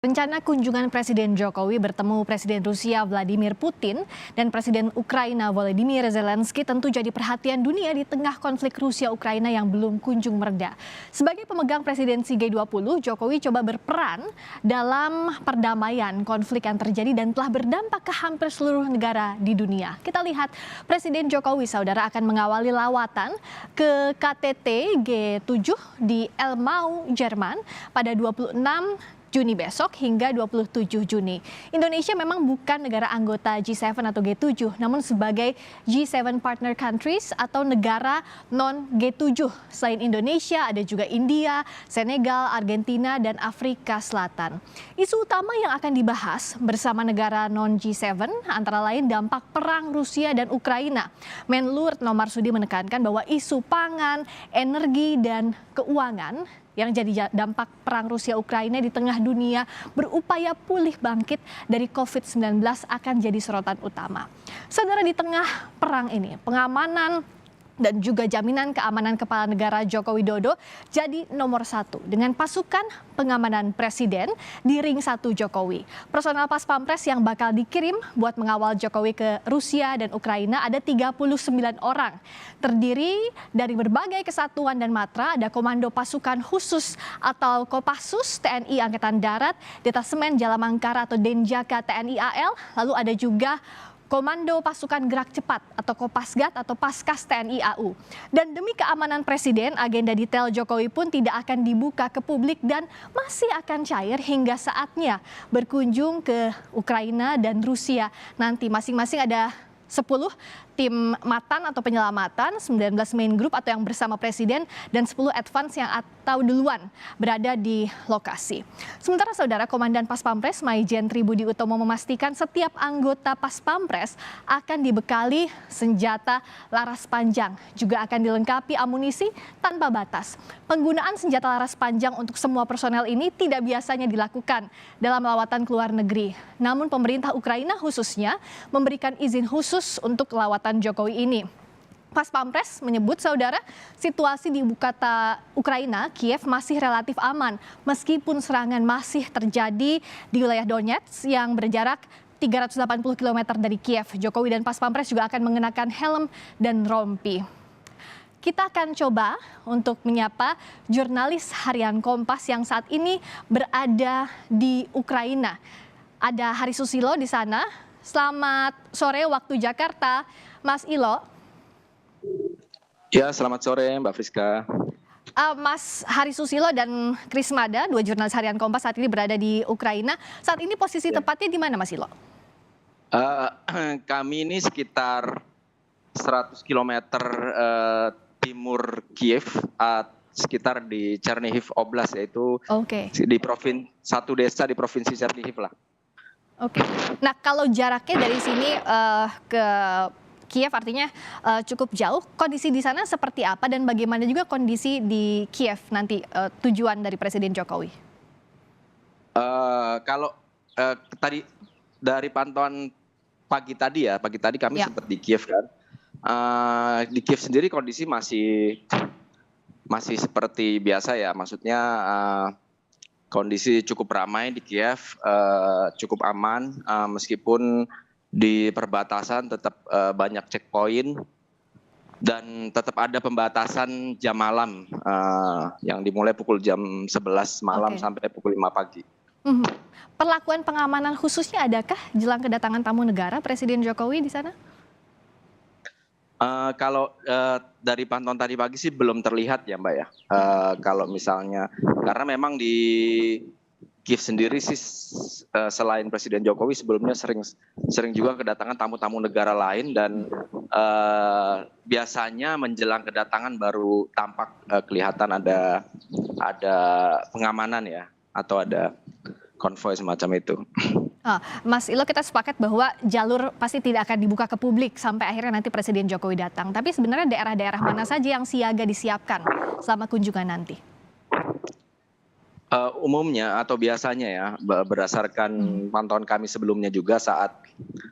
Rencana kunjungan Presiden Jokowi bertemu Presiden Rusia Vladimir Putin dan Presiden Ukraina Volodymyr Zelensky tentu jadi perhatian dunia di tengah konflik Rusia-Ukraina yang belum kunjung mereda. Sebagai pemegang presidensi G20, Jokowi coba berperan dalam perdamaian konflik yang terjadi dan telah berdampak ke hampir seluruh negara di dunia. Kita lihat Presiden Jokowi, saudara, akan mengawali lawatan ke KTT G7 di Elmau, Jerman pada 26 Juni besok hingga 27 Juni. Indonesia memang bukan negara anggota G7 atau G7, namun sebagai G7 partner countries atau negara non-G7. Selain Indonesia, ada juga India, Senegal, Argentina, dan Afrika Selatan. Isu utama yang akan dibahas bersama negara non-G7 antara lain dampak perang Rusia dan Ukraina. Menlu Retno Marsudi menekankan bahwa isu pangan, energi, dan keuangan yang jadi dampak perang Rusia-Ukraina di tengah dunia berupaya pulih bangkit dari COVID-19 akan jadi sorotan utama. Saudara, di tengah perang ini, pengamanan dan juga jaminan keamanan Kepala Negara Joko Widodo jadi nomor satu dengan pasukan pengamanan Presiden di ring 1 Jokowi. Personel Pas Pampres yang bakal dikirim buat mengawal Jokowi ke Rusia dan Ukraina ada 39 orang. Terdiri dari berbagai kesatuan dan matra, ada Komando Pasukan Khusus atau Kopassus TNI Angkatan Darat, Detasemen Jalamangkara atau Denjaka TNI AL, lalu ada juga Komando Pasukan Gerak Cepat atau Kopasgat atau Paskas TNI AU. Dan demi keamanan Presiden, agenda detail Jokowi pun tidak akan dibuka ke publik dan masih akan cair hingga saatnya berkunjung ke Ukraina dan Rusia. Nanti masing-masing ada 10 tim matan atau penyelamatan, 19 main group atau yang bersama Presiden, dan 10 advance yang atau duluan berada di lokasi. Sementara saudara, Komandan Pas Pampres Maijen Tribudi Utomo memastikan setiap anggota Pas Pampres akan dibekali senjata laras panjang, juga akan dilengkapi amunisi tanpa batas. Penggunaan senjata laras panjang untuk semua personel ini tidak biasanya dilakukan dalam lawatan ke luar negeri. Namun pemerintah Ukraina khususnya memberikan izin khusus untuk lawatan Jokowi ini. Pas Pampres menyebut, saudara, situasi di ibu kota Ukraina, Kiev, masih relatif aman meskipun serangan masih terjadi di wilayah Donetsk yang berjarak 380 km dari Kiev. Jokowi dan Pas Pampres juga akan mengenakan helm dan rompi. Kita akan coba untuk menyapa jurnalis harian Kompas yang saat ini berada di Ukraina. Ada Hari Susilo di sana. Selamat sore waktu Jakarta, Mas Ilo. Ya, selamat sore Mbak Friska. Mas Hari Susilo dan Kris Mada, dua jurnalis harian Kompas saat ini berada di Ukraina. Saat ini posisi tepatnya di mana, Mas Ilo? Kami ini sekitar 100 km timur Kiev, sekitar di Chernihiv Oblast, yaitu di satu desa di provinsi Chernihiv lah. Oke. Nah, kalau jaraknya dari sini ke Kiev artinya cukup jauh. Kondisi di sana seperti apa dan bagaimana juga kondisi di Kiev nanti tujuan dari Presiden Jokowi? Kalau tadi dari pantauan pagi tadi kami sempat di Kiev kan. Di Kiev sendiri kondisi masih seperti biasa ya, maksudnya kondisi cukup ramai di Kiev, cukup aman, meskipun di perbatasan tetap banyak checkpoint dan tetap ada pembatasan jam malam yang dimulai pukul jam 11 malam sampai pukul 5 pagi. Perlakuan pengamanan khususnya adakah jelang kedatangan tamu negara Presiden Jokowi di sana? Kalau dari pantauan tadi pagi sih belum terlihat ya Mbak ya. Kalau misalnya, karena memang di Kiev sendiri sih selain Presiden Jokowi sebelumnya sering juga kedatangan tamu-tamu negara lain dan biasanya menjelang kedatangan baru tampak kelihatan ada pengamanan ya, atau ada konvoi semacam itu. Mas Ilo, kita sepakat bahwa jalur pasti tidak akan dibuka ke publik sampai akhirnya nanti Presiden Jokowi datang. Tapi sebenarnya daerah-daerah mana saja yang siaga disiapkan selama kunjungan nanti? Umumnya atau biasanya ya, berdasarkan pantauan kami sebelumnya juga saat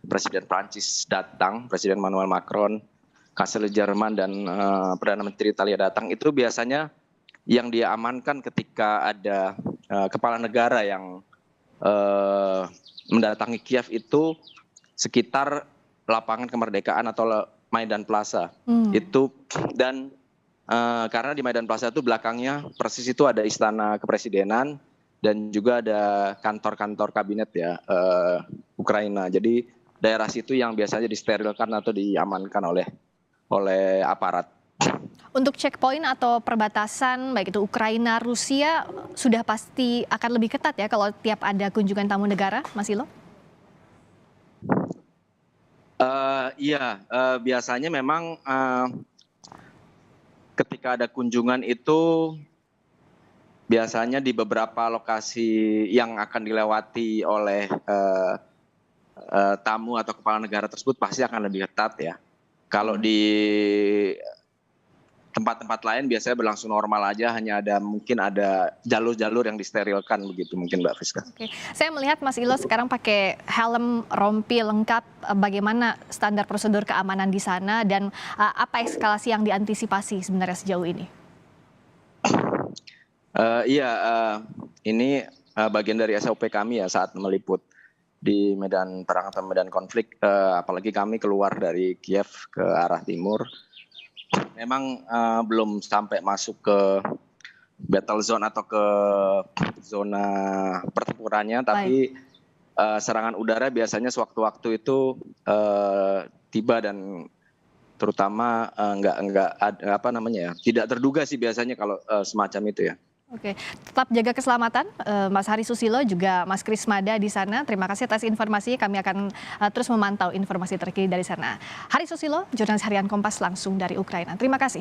Presiden Prancis datang, Presiden Emmanuel Macron, Kanselir Jerman dan Perdana Menteri Italia datang, itu biasanya yang dia amankan ketika ada kepala negara yang eh, mendatangi Kiev itu sekitar lapangan kemerdekaan atau Maidan Plaza itu. Dan karena di Maidan Plaza itu belakangnya persis itu ada istana kepresidenan dan juga ada kantor-kantor kabinet ya Ukraina. Jadi daerah situ yang biasanya disterilkan atau diamankan oleh aparat. Untuk checkpoint atau perbatasan baik itu Ukraina, Rusia sudah pasti akan lebih ketat ya kalau tiap ada kunjungan tamu negara, Mas Ilo? Iya, biasanya memang ketika ada kunjungan itu biasanya di beberapa lokasi yang akan dilewati oleh tamu atau kepala negara tersebut pasti akan lebih ketat ya. Kalau di tempat-tempat lain biasanya berlangsung normal aja, hanya mungkin ada jalur-jalur yang disterilkan begitu mungkin Mbak Friska. Oke, saya melihat Mas Ilo sekarang pakai helm, rompi lengkap. Bagaimana standar prosedur keamanan di sana dan apa eskalasi yang diantisipasi sebenarnya sejauh ini? Iya, ini bagian dari SOP kami ya saat meliput di medan perang atau medan konflik, apalagi kami keluar dari Kiev ke arah timur. Memang belum sampai masuk ke battle zone atau ke zona pertempurannya, tapi serangan udara biasanya sewaktu-waktu itu tiba dan terutama tidak terduga sih biasanya kalau semacam itu ya. Oke, tetap jaga keselamatan Mas Hari Susilo juga Mas Krismada di sana. Terima kasih atas informasinya. Kami akan terus memantau informasi terkini dari sana. Hari Susilo, jurnalis harian Kompas langsung dari Ukraina. Terima kasih.